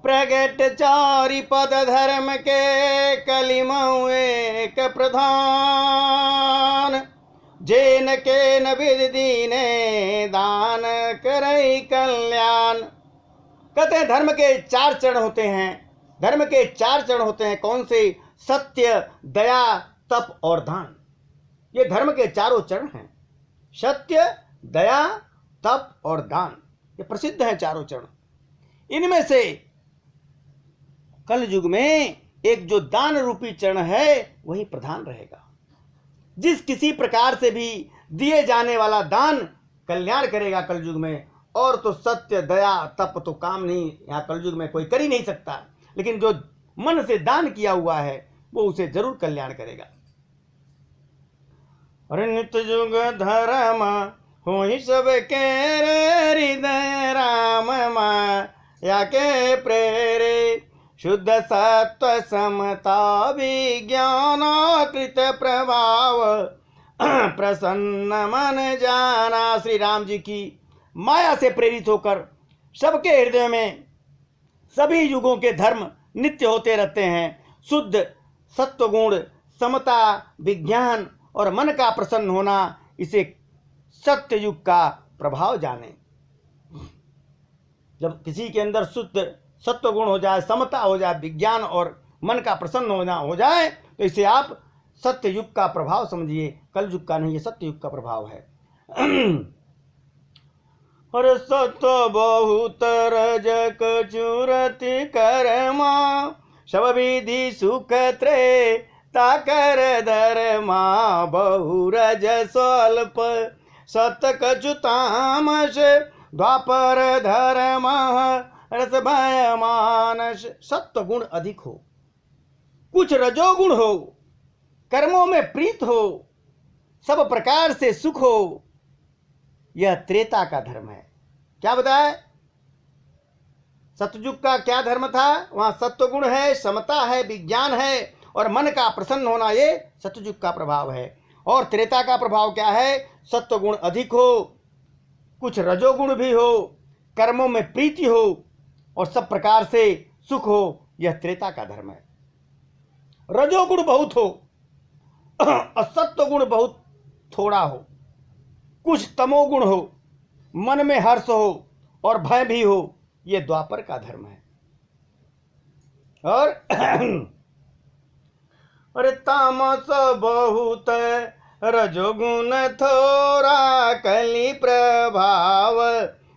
प्रगट चारि पद धर्म के कलिमऊ एक प्रधान। जेन के न विद दीने दान करई कल्याण। कहते हैं धर्म के 4 चरण होते हैं। धर्म के 4 चरण होते हैं। कौन से? सत्य, दया, तप और दान। ये धर्म के 4 चरण हैं। सत्य, दया, तप और दान, ये प्रसिद्ध है 4 चरण। इनमें से कल युग में एक जो दान रूपी चरण है वही प्रधान रहेगा। जिस किसी प्रकार से भी दिए जाने वाला दान कल्याण करेगा कल युग में। और तो सत्य, दया, तप तो काम नहीं, यहाँ कल युग में कोई कर ही नहीं सकता। लेकिन जो मन से दान किया हुआ है वो उसे जरूर कल्याण करेगा। और नित्य युग धर्म हो ही सबके हृदय राम माया के प्रेरे। शुद्ध सत्व समता विज्ञान कृत प्रभाव प्रसन्न मन जाना। श्री राम जी की माया से प्रेरित होकर सबके हृदय में सभी युगों के धर्म नित्य होते रहते हैं। शुद्ध सत्वगुण, समता, विज्ञान और मन का प्रसन्न होना, इसे सत्य युग का प्रभाव जाने। जब किसी के अंदर शुद्ध सत्वगुण हो जाए, समता हो जाए, विज्ञान और मन का प्रसन्न होना हो जाए, तो इसे आप सत्य युग का प्रभाव समझिए, कल युग का नहीं, ये सत्य युग का प्रभाव है। और सत्व बहुत रजक चुरति कर्मा। सब विधि सुख त्रे ताकर धर्मा। बहु रज स्वल्प सत कछु तामस। द्वापर धर्म रस भय मानस। सत्व गुण अधिक हो, कुछ रजोगुण हो, कर्मों में प्रीत हो, सब प्रकार से सुख हो, यह त्रेता का धर्म है। क्या बताए? सतयुग का क्या धर्म था? वहां सत्वगुण है, समता है, विज्ञान है और मन का प्रसन्न होना, ये सतयुग का प्रभाव है। और त्रेता का प्रभाव क्या है? सत्वगुण अधिक हो, कुछ रजोगुण भी हो, कर्मों में प्रीति हो और सब प्रकार से सुख हो, यह त्रेता का धर्म है। रजोगुण बहुत हो और सत्वगुण बहुत थोड़ा हो, कुछ तमोगुण हो, मन में हर्ष हो और भय भी हो, यह द्वापर का धर्म है। और अरे तामस बहुत रजोगुण थोड़ा। कली प्रभाव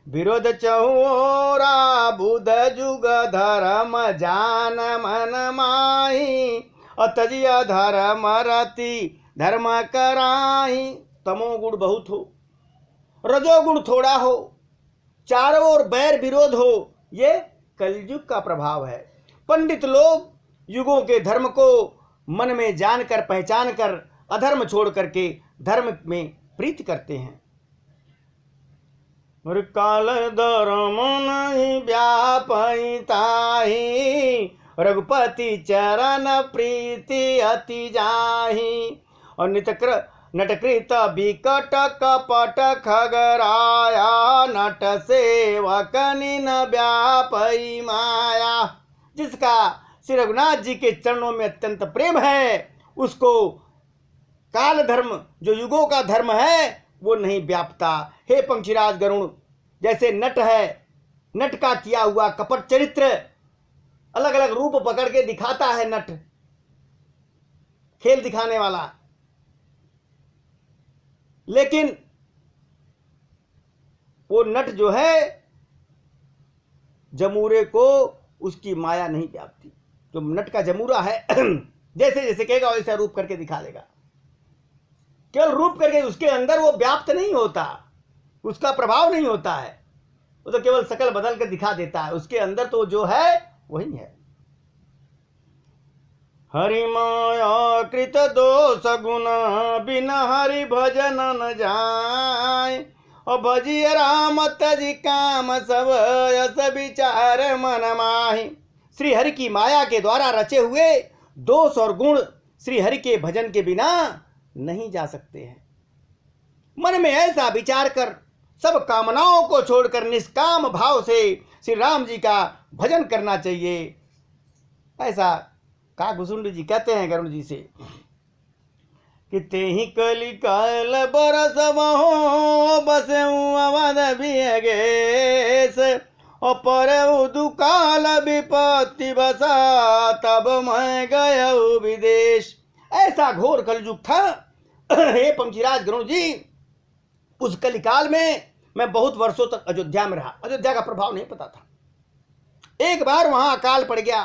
विरोध चौरा। बुध जुग धर्म जान मन माही। अतजिय धर्म रति धर्म कराही। तमोगुण बहुत हो, रजोगुण थोड़ा हो, चारों ओर बैर विरोध हो, ये कलयुग का प्रभाव है। पंडित लोग युगों के धर्म को मन में जानकर पहचान कर अधर्म छोड़ करके धर्म में प्रीति करते हैं। और काल धर्म नहीं व्यापहिताही। रघुपति चरण प्रीति अति जाही। और नटकृत विकट कपट खगराया। नट सेवक निन व्यापई माया। जिसका श्री रघुनाथ जी के चरणों में अत्यंत प्रेम है, उसको काल धर्म जो युगों का धर्म है वो नहीं व्यापता। हे पंक्षीराज गरुण, जैसे नट है, नट का किया हुआ कपट चरित्र, अलग अलग रूप पकड़ के दिखाता है नट, खेल दिखाने वाला, लेकिन वो नट जो है जमूरे को उसकी माया नहीं व्यापती। जो नट का जमूरा है जैसे जैसे कहेगा वैसा रूप करके दिखा देगा, केवल रूप करके, उसके अंदर वो व्याप्त नहीं होता, उसका प्रभाव नहीं होता है, वो तो केवल शकल बदल कर दिखा देता है, उसके अंदर तो जो है वही है। हरि माया कृत दोष गुण बिन हरि भजन न जाय। और भजिय राम तजि काम सब यस विचार मन माहि। श्री हरि की माया के द्वारा रचे हुए दोष और गुण श्री हरि के भजन के बिना नहीं जा सकते हैं। मन में ऐसा विचार कर सब कामनाओं को छोड़कर निष्काम भाव से श्री राम जी का भजन करना चाहिए। ऐसा काकभूषुंड जी कहते हैं गरुड़ जी से कि ते ही कली काल बरस बहो बसे अवध भी गेस और पर दुकाल विपत्ति बसा तब मैं गया विदेश। ऐसा घोर कलयुग था हे पंक्षीराज गरुड़ जी। उस कलिकाल में मैं बहुत वर्षों तक अयोध्या में रहा। अयोध्या का प्रभाव नहीं पता था। एक बार वहां अकाल पड़ गया,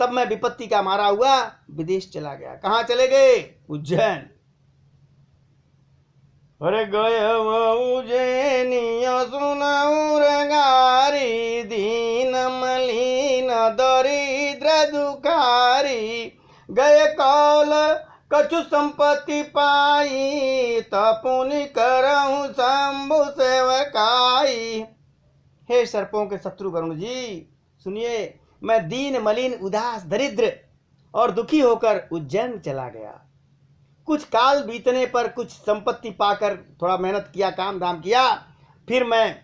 तब मैं विपत्ति का मारा हुआ विदेश चला गया। कहां चले गए? उज्जैन। अरे गए उज्जैनिया सुनऊ रंगारी दीन मलिन दरिद्र दुखारी गए कौल कछु संपत्ति पाई तपुनि करऊं शंभु सेवकाई। हे सर्पों के शत्रु वरुण जी सुनिए, मैं दीन मलिन उदास दरिद्र और दुखी होकर उज्जैन चला गया। कुछ काल बीतने पर कुछ संपत्ति पाकर थोड़ा मेहनत किया, काम धाम किया, फिर मैं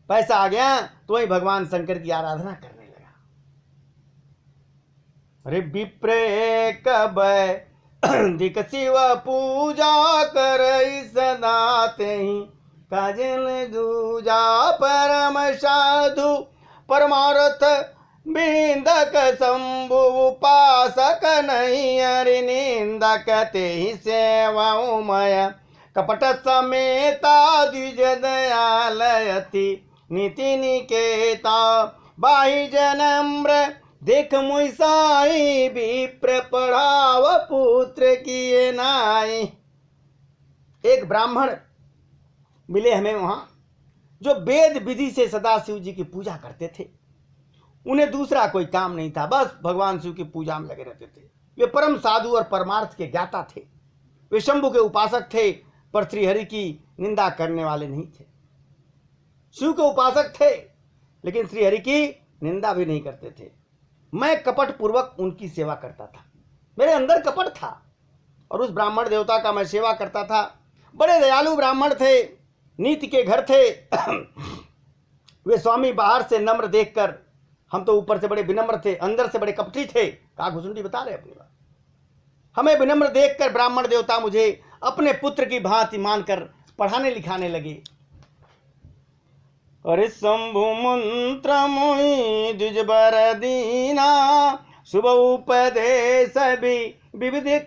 पैसा आ गया तो वही भगवान शंकर की आराधना करने लगा। अरे विप्रे कब दिक शिव पूजा कर सदा तेहि काजन दूजा परम साधु परमार्थ बिंदक शंभु उपासक नहीं हरि निंदक ते ही सेवामय कपट समेता द्विज दयालयति नीति निकेता बाहि जनम्र देख मुसाई विप्र पढ़ाव पुत्र किए नाई। एक ब्राह्मण मिले हमें वहां जो वेद विधि से सदा शिव जी की पूजा करते थे। उन्हें दूसरा कोई काम नहीं था, बस भगवान शिव की पूजा में लगे रहते थे। वे परम साधु और परमार्थ के ज्ञाता थे। वे शंभु के उपासक थे, पर श्रीहरि की निंदा करने वाले नहीं थे। शिव के उपासक थे लेकिन श्रीहरि की निंदा भी नहीं करते थे। मैं कपट पूर्वक उनकी सेवा करता था, मेरे अंदर कपट था और उस ब्राह्मण देवता का मैं सेवा करता था। बड़े दयालु ब्राह्मण थे, नीति के घर थे। वे स्वामी बाहर से नम्र देखकर, हम तो ऊपर से बड़े विनम्र थे, अंदर से बड़े कपटी थे। काकभूषुंडी बता रहे अपनी बात। हमें विनम्र देखकर ब्राह्मण देवता मुझे अपने पुत्र की भांति मानकर पढ़ाने लिखाने लगे। अरे शंभु मंत्र मोहि द्विज बर दीना शुभ उपदेश विधि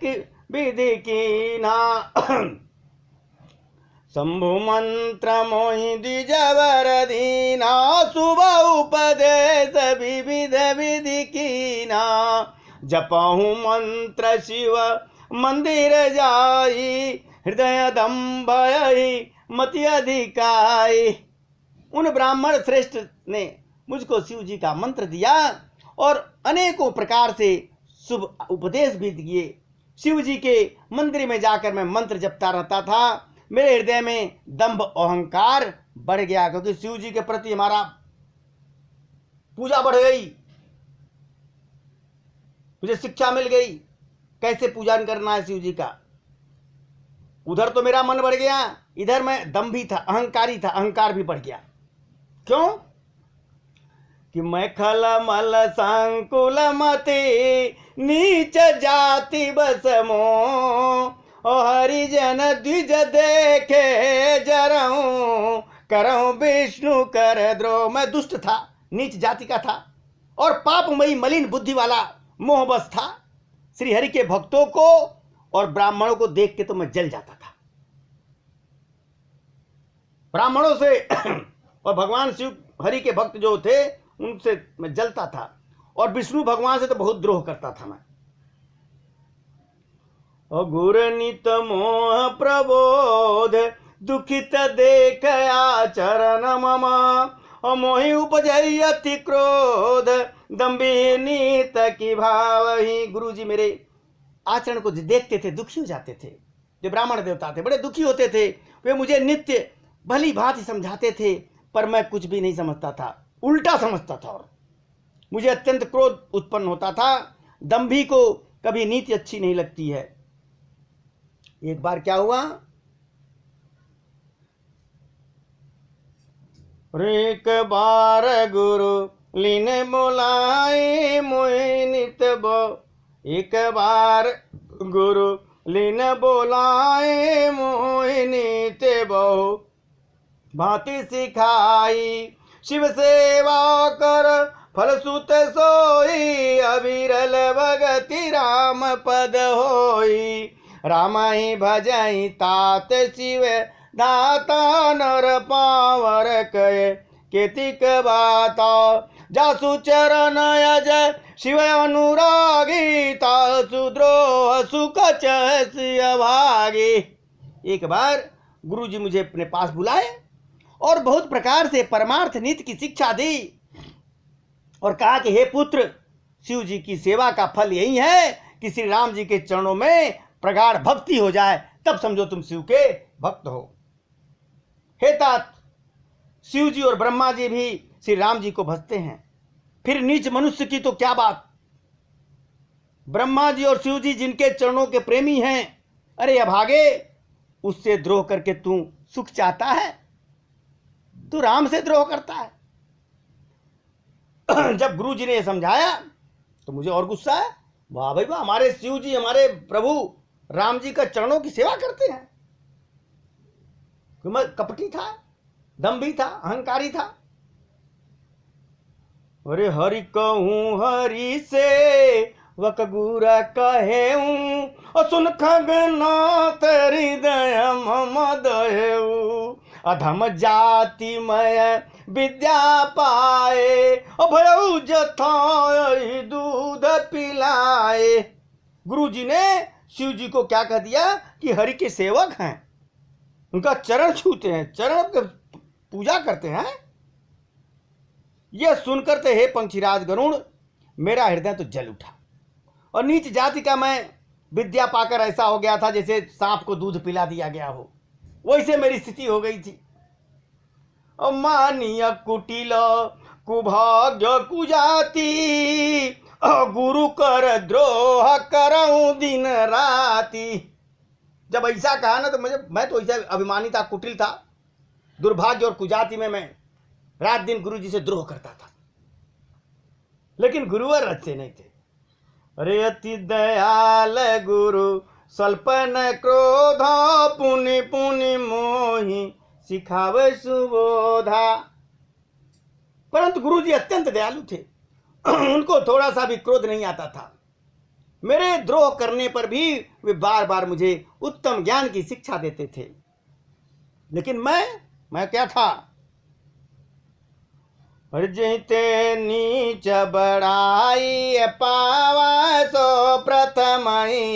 कीना। शंभु मंत्र मोहि द्विज बर दीना शुभ उपदेश विधि कीना। जपहु मंत्र शिव मंदिर जाई हृदय दम्भयहि मति अधिकाई। उन ब्राह्मण श्रेष्ठ ने मुझको शिव जी का मंत्र दिया और अनेकों प्रकार से शुभ उपदेश भी दिए। शिव जी के मंदिर में जाकर मैं मंत्र जपता रहता था। मेरे हृदय में दंभ अहंकार बढ़ गया, क्योंकि शिव जी के प्रति हमारा पूजा बढ़ गई। मुझे शिक्षा मिल गई कैसे पूजन करना है शिव जी का। उधर तो मेरा मन बढ़ गया, इधर मैं दंभी था, अहंकारी था, अहंकार भी बढ़ गया। क्यों? कि मैं खल मल संकुल मति नीच जाति बसमो और हरिजन द्विज देखे जरऊं करऊं विष्णु कर द्रोह। मैं दुष्ट था, नीच जाति का था और पापमयी मलिन बुद्धि वाला मोहबस था। श्री हरि के भक्तों को और ब्राह्मणों को देख के तो मैं जल जाता था। ब्राह्मणों से और भगवान शिव हरि के भक्त जो थे उनसे मैं जलता था और विष्णु भगवान से तो बहुत द्रोह करता था मैं। अघोर नित मोह प्रबोध दुखित देख आचरण मम मोहि उपजय अति क्रोध दम्भी नीत की भावहि। गुरु जी मेरे आचरण को देखते थे, दुखी हो जाते थे। जो ब्राह्मण देवता थे बड़े दुखी होते थे। वे मुझे नित्य भली भांति समझाते थे, पर मैं कुछ भी नहीं समझता था, उल्टा समझता था और मुझे अत्यंत क्रोध उत्पन्न होता था। दंभी को कभी नीति अच्छी नहीं लगती है। एक बार क्या हुआ, एक बार गुरु लीन बोलाए मोहि नित बो, एक बार गुरु लीन बोलाए मोहि नित बहु, भांति सिखाई शिव सेवा कर फल सुत सोई, अविरल भगति राम पद होई, राम ही भजई तात शिव दाता नर पावर कहे, केतिक बाता जासु चरण अजय शिव अनुरागी, तासु द्रोह सुख भागी। एक बार गुरु जी मुझे अपने पास बुलाए और बहुत प्रकार से परमार्थ नीति की शिक्षा दी और कहा कि हे पुत्र, शिव जी की सेवा का फल यही है कि श्री राम जी के चरणों में प्रगाढ़ भक्ति हो जाए, तब समझो तुम शिव के भक्त हो। हे तात, शिव जी और ब्रह्मा जी भी श्री राम जी को भजते हैं, फिर नीच मनुष्य की तो क्या बात। ब्रह्मा जी और शिव जी जिनके चरणों के प्रेमी हैं, अरे अभागे, उससे द्रोह करके तू सुख चाहता है, तू राम से द्रोह करता है। जब गुरु जी ने यह समझाया तो मुझे और गुस्सा है। वाह भाई वाह, हमारे शिव जी, हमारे प्रभु राम जी का चरणों की सेवा करते हैं। मैं कपटी था, दम्भी था, अहंकारी था। अरे हरि कहूं हरि से वक गुरा कहे, और सुन खगनाथ हृदय मम दहेऊ, अधम जाति मय विद्या पाए, भयऊ जथाई दूध पिलाए। गुरु जी ने शिव जी को क्या कह दिया कि हरि के सेवक हैं, उनका चरण छूते हैं, चरण के पूजा करते हैं। यह सुनकर तो हे पंक्षीराज गरुड़, मेरा हृदय तो जल उठा और नीच जाति का मैं विद्या पाकर ऐसा हो गया था जैसे सांप को दूध पिला दिया गया हो, वैसे मेरी स्थिति हो गई थी। और मानिय कुटिल कुभाग्य कुजाति, गुरु कर द्रोह करऊं दिन राति। जब ऐसा कहा ना तो मैं तो ऐसा अभिमानी था, कुटिल था, दुर्भाग्य और कुजाति में मैं रात दिन गुरु जी से द्रोह करता था, लेकिन गुरुवर अच्छे नहीं थे। अरे अति दयाल गुरु स्वल्पन क्रोध, पुनि पुनि मोहि सिखावे सुबोधा। परंतु गुरु जी अत्यंत दयालु थे, उनको थोड़ा सा भी क्रोध नहीं आता था। मेरे द्रोह करने पर भी वे बार बार मुझे उत्तम ज्ञान की शिक्षा देते थे, लेकिन मैं क्या था। अर्जिते नीच बड़ाई पावा, सो प्रथम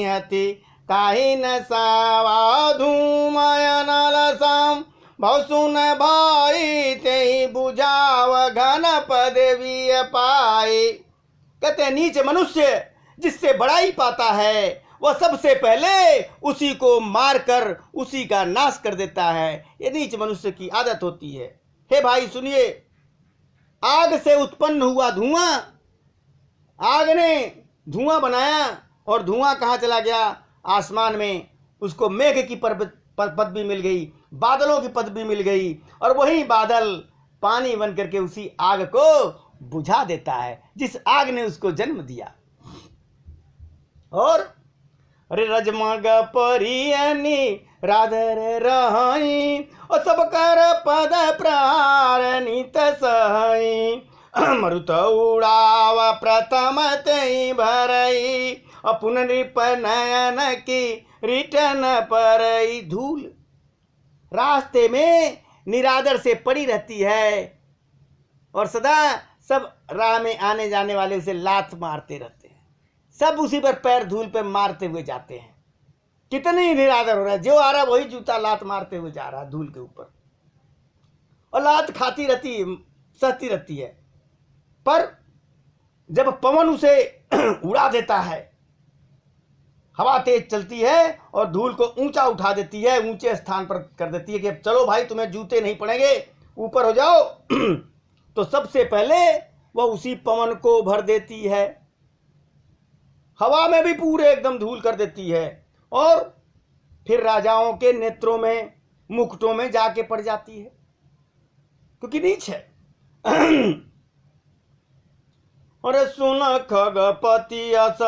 हति ताहि न सावाधु, मयन लसम भव सुन भाई, ते बुझाव घन पदवी पाई। कहते नीच मनुष्य जिससे बड़ाई पाता है, वह सबसे पहले उसी को मारकर उसी का नाश कर देता है। ये नीच मनुष्य की आदत होती है। हे भाई सुनिए, आग से उत्पन्न हुआ धुआं, आग ने धुआं बनाया और धुआं कहाँ चला गया? आसमान में उसको मेघ की पदवी मिल गई, बादलों की पदवी मिल गई, और वही बादल पानी बन करके उसी आग को बुझा देता है जिस आग ने उसको जन्म दिया। और अरे रजमग परियनी राधर रहाई, और सब कर पद प्रार नित सहाई, मरुत उड़ाव प्रथम तई भरई, अपुन नृप नयन की रिटन परई। धूल रास्ते में निरादर से पड़ी रहती है और सदा सब राह में आने जाने वाले उसे लात मारते रहते हैं, सब उसी पर पैर धूल पे मारते हुए जाते हैं। कितने निरादर हो रहा है, जो आ रहा है वही जूता लात मारते हुए जा रहा है धूल के ऊपर, और लात खाती रहती है, सहती रहती है। पर जब पवन उसे उड़ा देता है, हवा तेज चलती है और धूल को ऊंचा उठा देती है, ऊंचे स्थान पर कर देती है कि अब चलो भाई तुम्हें जूते नहीं पड़ेंगे, ऊपर हो जाओ। तो सबसे पहले वह उसी पवन को भर देती है, हवा में भी पूरे एकदम धूल कर देती है, और फिर राजाओं के नेत्रों में मुकुटों में जाके पड़ जाती है। क्योंकि नीच है। और सुन खगपति अस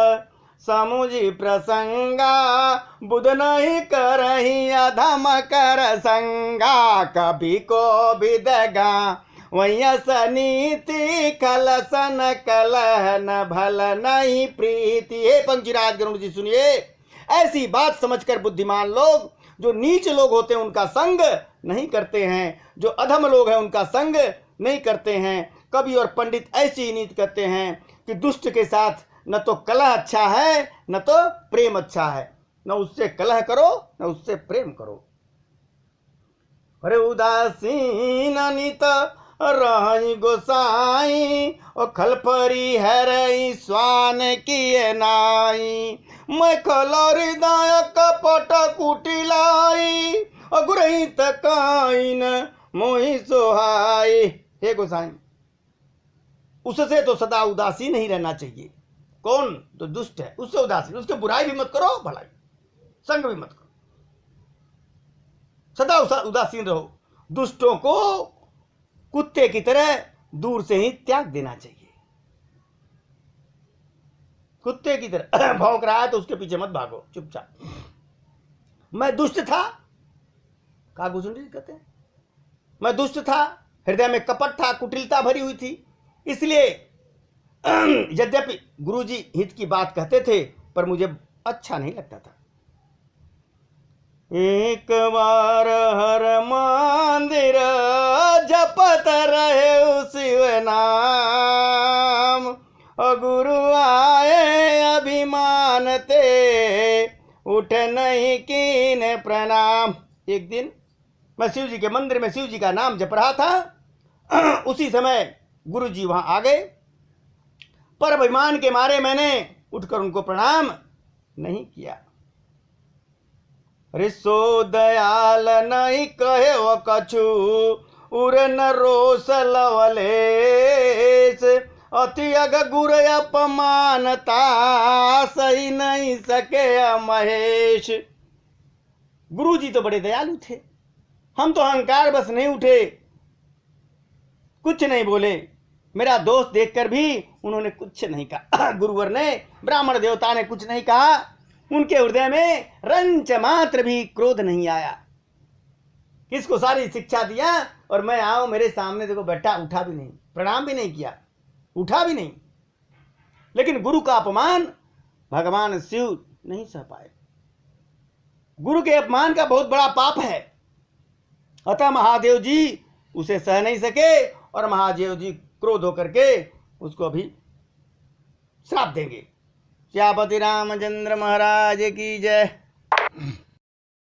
समुझी प्रसंगा, बुध नहीं करही अधम कर संगा, कभी को विदगा वयस नीति, कलसन कलह न भल नहीं प्रीति। हे पंक्तिराज गरुड़ जी सुनिए, ऐसी बात समझकर बुद्धिमान लोग, जो नीच लोग होते हैं उनका संग नहीं करते हैं, जो अधम लोग हैं उनका संग नहीं करते हैं। कवि और पंडित ऐसी नीति करते हैं कि दुष्ट के साथ न तो कलह अच्छा है न तो प्रेम अच्छा है, न उससे कलह करो न उससे प्रेम करो। अरे उदासीन नित रही गोसाई, और खलफरी हरई स्वान किए नाई, मैं खलर हृदय कपट कुटिलाई, अगुरहित काइन मोहि सोहाई। हे गोसाई, उससे तो सदा उदासीन नहीं रहना चाहिए। कौन? तो दुष्ट है, उससे उदासीन, उसके बुराई भी मत करो, भलाई संग भी मत करो, सदा उदासीन रहो। दुष्टों को कुत्ते की तरह दूर से ही त्याग देना चाहिए। कुत्ते की तरह भौंक रहा है तो उसके पीछे मत भागो, चुपचाप। मैं दुष्ट था, कहा गुजुंडी कहते हैं, मैं दुष्ट था, हृदय में कपट था, कुटिलता भरी हुई थी, इसलिए यद्यपि गुरुजी हित की बात कहते थे पर मुझे अच्छा नहीं लगता था। एक बार हर मंदिर जपत रहे शिव नाम, गुरु आए अभिमान ते, उठ नहीं कीन प्रणाम। एक दिन मैं शिव जी के मंदिर में शिव जी का नाम जप रहा था, उसी समय गुरु जी वहां आ गए, पर अभिमान के मारे मैंने उठकर उनको प्रणाम नहीं किया। सो दयाल नहीं कहे वो कछु, उर न रोस लवलेश, अति अग गुर अपमानता, सही नहीं सके महेश। गुरु जी तो बड़े दयालु थे, हम तो अहंकार बस नहीं उठे, कुछ नहीं बोले। मेरा दोस्त देखकर भी उन्होंने कुछ नहीं कहा। गुरुवर ने, ब्राह्मण देवता ने कुछ नहीं कहा, उनके हृदय में रंच मात्र भी क्रोध नहीं आया। किसको सारी शिक्षा दिया और मैं आओ मेरे सामने देखो बैठा, उठा भी नहीं, प्रणाम भी नहीं किया, उठा भी नहीं। लेकिन गुरु का अपमान भगवान शिव नहीं सह पाए। गुरु के अपमान का बहुत बड़ा पाप है, अतः महादेव जी उसे सह नहीं सके और महादेव जी क्रोध होकर के उसको भी श्राप देंगे। श्यापति रामचंद्र महाराज की जय।